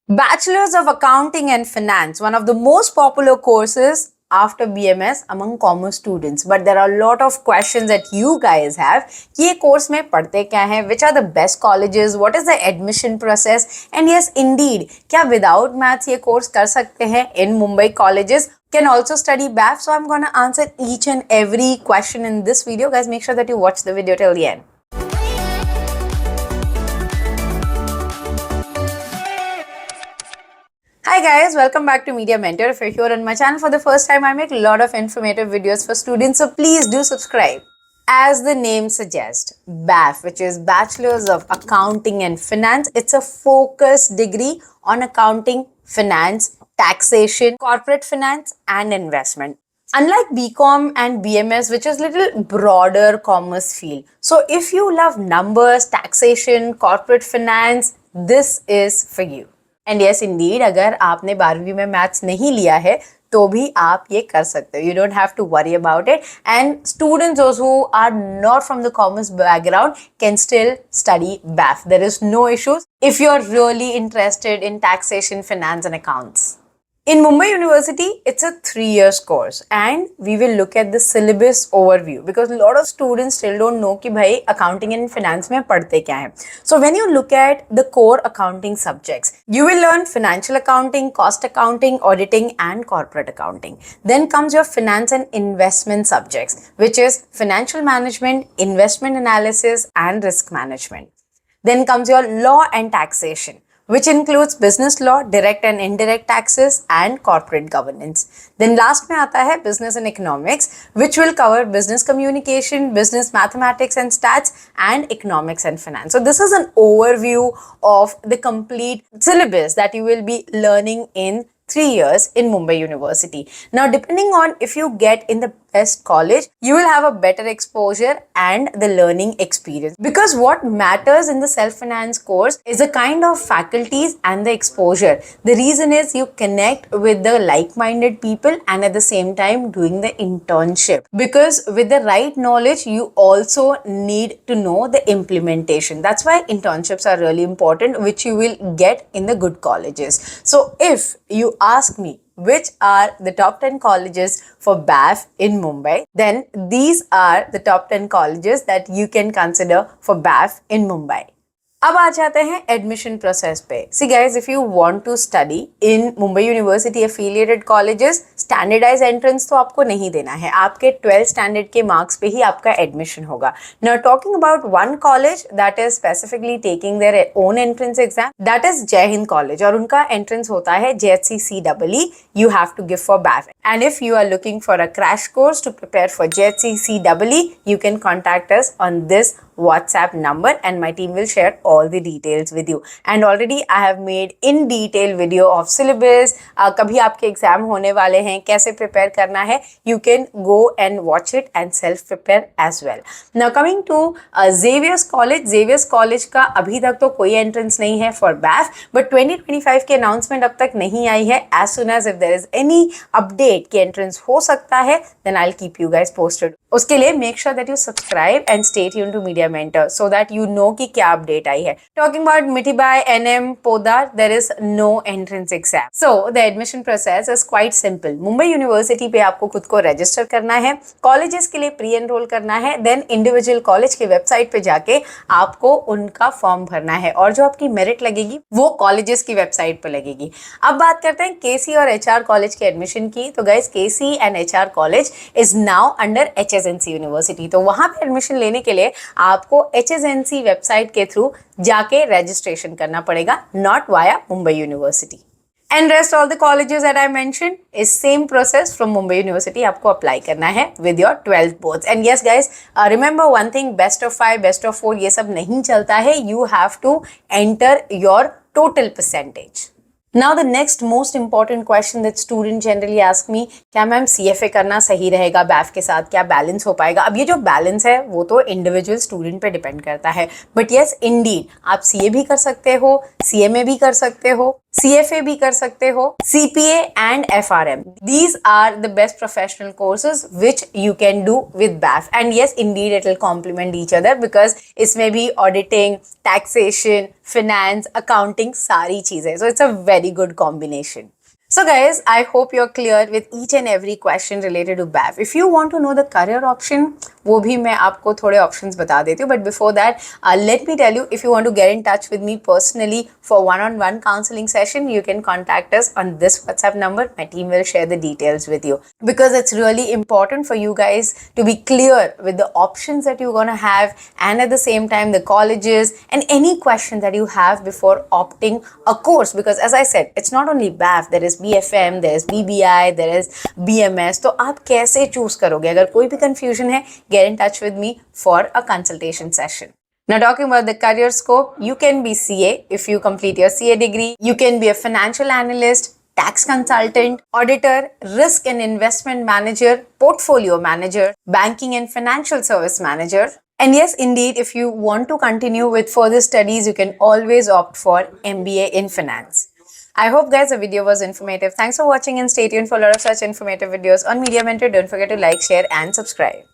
Bachelor's of Accounting and Finance, one of the most popular courses after BMS among commerce students. But there are a lot of questions that you guys have कि ये course में पढ़ते क्या हैं, which are the best colleges, what is the admission process, and yes, indeed, क्या without maths ये course कर सकते हैं in Mumbai colleges? Can also study BAF. So I'm gonna answer each and every question in this video. Guys, make sure that you watch the video till the end. Hi guys, welcome back to Media Mentor. If you're here on my channel for the first time, I make a lot of informative videos for students, so please do subscribe. As the name suggests, BAF, which is Bachelor's of Accounting and Finance, it's a focused degree on accounting, finance, taxation, corporate finance, and investment. Unlike BCom and BMS, which is little broader commerce field. So if you love numbers, taxation, corporate finance, this is for you. And yes Indeed, अगर आपने 12वीं में maths नहीं लिया है तो भी आप ये कर सकते हो. You don't have to worry about it. And students who are not from the commerce background can still study BAF. There is no issues if you are really interested in taxation, finance and accounts. In Mumbai University, it's a 3 years course and we will look at the syllabus overview because a lot of students still don't know कि भाई accounting and finance में पढ़ते क्या हैं. So when you look at the core accounting subjects, you will learn financial accounting, cost accounting, auditing and corporate accounting. Then comes your finance and investment subjects, which is financial management, investment analysis and risk management. Then comes your law and taxation, which includes business law, direct and indirect taxes, and corporate governance. Then last में आता है business and economics, which will cover business communication, business mathematics and stats, and economics and finance. So this is an overview of the complete syllabus that you will be learning in 3 years in Mumbai University. Now, depending on if you get in the best college, you will have a better exposure and the learning experience. Because what matters in the self-finance course is the kind of faculties and the exposure. The reason is you connect with the like-minded people and at the same time doing the internship. Because with the right knowledge, you also need to know the implementation. That's why internships are really important, which you will get in the good colleges. So if you ask me, which are the top 10 colleges for BAF in Mumbai, then these are the top 10 colleges that you can consider for BAF in Mumbai. अब आ जाते हैं admission process पे. See guys, if you want to study in Mumbai university affiliated colleges, standardise entrance तो आपको नहीं देना है. आपके 12th स्टैंडर्ड के मार्क्स पे ही आपका एडमिशन होगा. Now talking about one college that is specifically taking their own entrance exam, that is जय हिंद कॉलेज. और उनका एंट्रेंस होता है JHC CEE. You have to give for BAF. And if you are looking for a crash course to prepare for JHC CEE, you can contact us on this WhatsApp number and my team will share all the details with you. And already I have made in detail video of syllabus. कभी आपके exam होने वाले हैं, कैसे prepare करना है, you can go and watch it and self prepare as well. Now coming to Xavier's College. Xavier's College का अभी तक तो कोई एंट्रेंस नहीं है for BAF, but 2025 की अनाउंसमेंट अब तक नहीं आई है. As soon as if there is any update कि एंट्रेंस हो सकता है, then I'll keep you guys posted. उसके लिए make sure that you subscribe and stay tuned to Media Mentor so that you know कि क्या अपडेट आई है. Talking about Mithibai, NM, Podar, there is no entrance exam. So the admission process is quite simple. Mumbai university पे आपको खुद को register करना है, colleges के लिए प्री एनरोल करना है, देन इंडिविजुअल कॉलेज के वेबसाइट पे जाके आपको उनका फॉर्म भरना है और जो आपकी मेरिट लगेगी वो कॉलेजेस की वेबसाइट पे लगेगी. अब बात करते हैं KC और HR कॉलेज के एडमिशन की. तो guys, KC and HR college is now under HSNC university. तो वहां पे एडमिशन लेने के लिए आपको HSNC वेबसाइट के थ्रू जाके रजिस्ट्रेशन करना पड़ेगा, not via Mumbai university. And rest all the colleges that I mentioned is same process from Mumbai University. आपको अप्लाई करना है with your 12th boards. And yes guys, remember one thing, best of 5, best of 4 ये सब नहीं चलता है. You have to enter your total percentage. Now the next most important question that student generally ask me, क्या ma'am CFA करना सही रहेगा BAF के साथ, क्या बैलेंस हो पाएगा? अब ये जो बैलेंस है वो तो इंडिविजुअल स्टूडेंट पे डिपेंड करता है, बट यस इंडीड आप CA भी कर सकते हो, CMA भी कर सकते हो, CFA भी कर सकते हो, CPA and FRM. These are the best professional courses which you can do with BAF. And yes, indeed, it will complement each other because इसमें भी auditing, taxation, finance, accounting सारी चीजें. So it's a very good combination. So guys, I hope you're clear with each and every question related to BAF. If you want to know the career option, वो भी मैं आपको थोड़े options बता देती हूँ. But before that, let me tell you, if you want to get in touch with me personally for one-on-one counseling session, you can contact us on this WhatsApp number. My team will share the details with you because it's really important for you guys to be clear with the options that you're gonna have, and at the same time the colleges and any question that you have before opting a course. Because as I said, it's not only BAF, there is BFM, there is BBI, there is BMS. तो आप कैसे choose करोगे? अगर कोई भी confusion है, get in touch with me for a consultation session. Now talking about the career scope, you can be CA if you complete your CA degree. You can be a financial analyst, tax consultant, auditor, risk and investment manager, portfolio manager, banking and financial service manager. And yes, indeed, if you want to continue with further studies, you can always opt for MBA in finance. I hope guys the video was informative. Thanks for watching and stay tuned for a lot of such informative videos on Media Mentor. Don't forget to like, share and subscribe.